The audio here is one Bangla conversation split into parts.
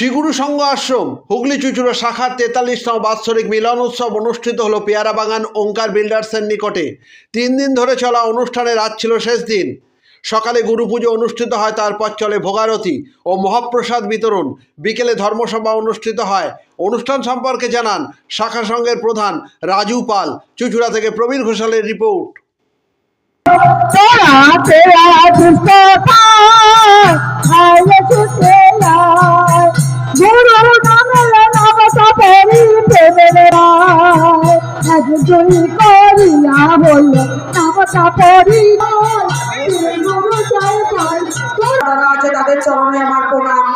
শ্রীগুরু সংঘ আশ্রম হুগলি চুঁচুড়া শাখার 43তম বাৎসরিক মিলন উৎসব অনুষ্ঠিত হলো পেয়ারা বাগান ওঙ্কার বিল্ডার্সের নিকটে। 3 দিন ধরে চলা অনুষ্ঠানের আজ ছিল শেষ দিন। সকালে গুরু পুজো অনুষ্ঠিত হয়, তারপর চলে ভোগারতি ও মহাপ্রসাদ বিতরণ। বিকেলে ধর্মসভা অনুষ্ঠিত হয়। অনুষ্ঠান সম্পর্কে জানান শাখা সংঘের প্রধান রাজু পাল। চুঁচুড়া থেকে প্রবীর ঘোষালের রিপোর্ট। তাদের চরণে আমার প্রণাম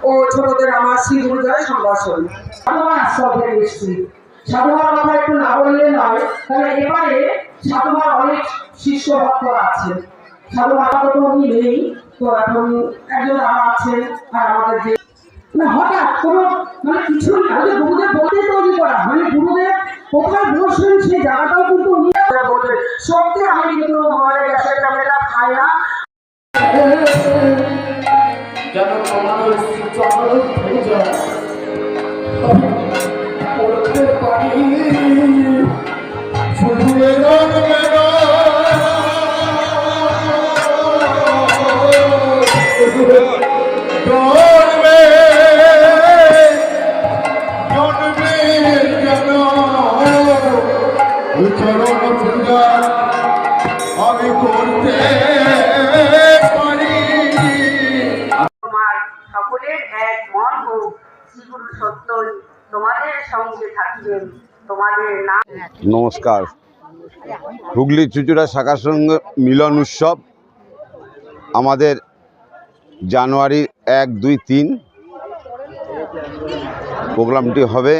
ও ছোটদের আমার শ্রী গুরুজয় সম্ভাষণ। সাধুমার সঙ্গে এসেছি, সাধুমার কথা একটু না বললে নয়। তাহলে এবারে সাধুমার অনেক শিষ্য ভক্ত আছে। সাধুমার তো উনি নেই, তো এখন একজন আছেন। আর আমাদের যে হঠাৎ কোনো কিছুই না, গুরুদেব বলতে তৈরি করা, গুরুদেব কোথায় বসবেন সেই জায়গাটাও কিন্তু উনি বলবেন। সত্যি আমি কিন্তু আমাদের গ্যাসের ট্যাবলেটটা খাই না। যেন তোমার চরণ ভেজা পড়তে পারি শুধু চরণ পূজা আমি করতে পারি। সকলের এক মন হোক, শ্রীগুরু সত্যই তোমাদের সঙ্গে থাকবেন, তোমাদের নাম। নমস্কার। হুগলি চুঁচুড়া শাখা সংঘ মিলন উৎসব আমাদের জানুয়ারি 1, 2, 3 প্রোগ্রামটি হবে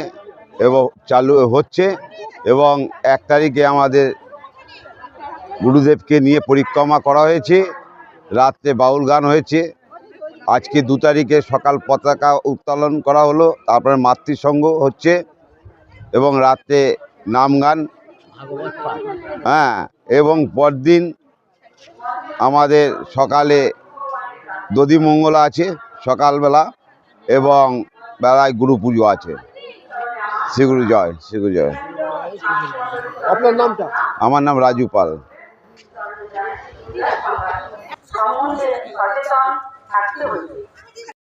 এবং চালু হচ্ছে, এবং 1 তারিখে আমাদের গুরুদেবকে নিয়ে পরিক্রমা করা হয়েছে, রাত্রে বাউল গান হয়েছে। আজকে 2 তারিখে সকাল পতাকা উত্তোলন করা হলো, তারপরে মাতৃসংঘ হচ্ছে এবং রাতে নাম গান। এবং পরদিন আমাদের সকালে দধি মঙ্গলা আছে সকালবেলা, এবং বেলায় গুরু পুজো আছে। শ্রীগুরু জয়, শ্রীগুরু জয়। আপনার নামটা? আমার নাম রাজু পাল। সম্বন্ধে সচেতন থাকতে হইবে।